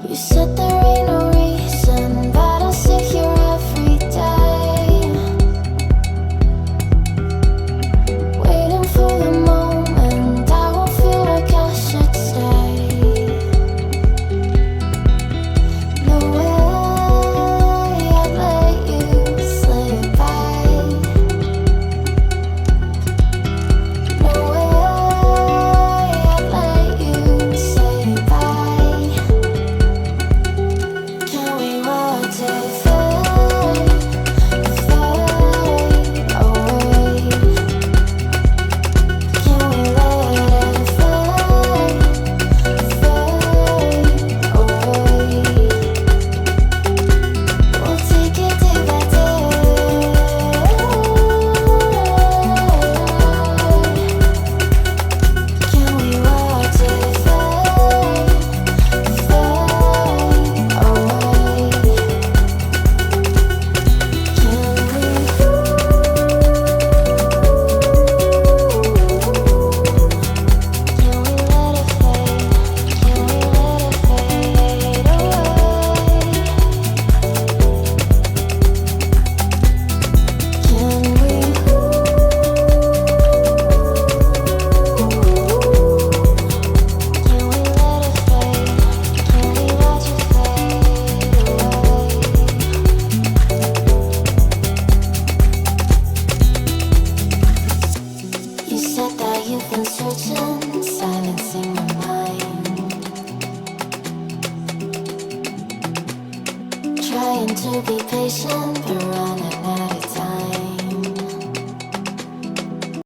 You said there ain't no reason, but I sit here every day, waiting for the moment I won't feel like I should stay. No way I'd let you slip by. No way I'd let you say bye. Can we watch it fade, fade away? Can we let it fade, fade away? We'll take it day by day. Can we watch it fade, fade away? Can we let it fade? Can we let it fade away? Can we? Can we let it fade? Can we watch it fade away? You said that you've been searching, silencing my mind, trying to be patient but running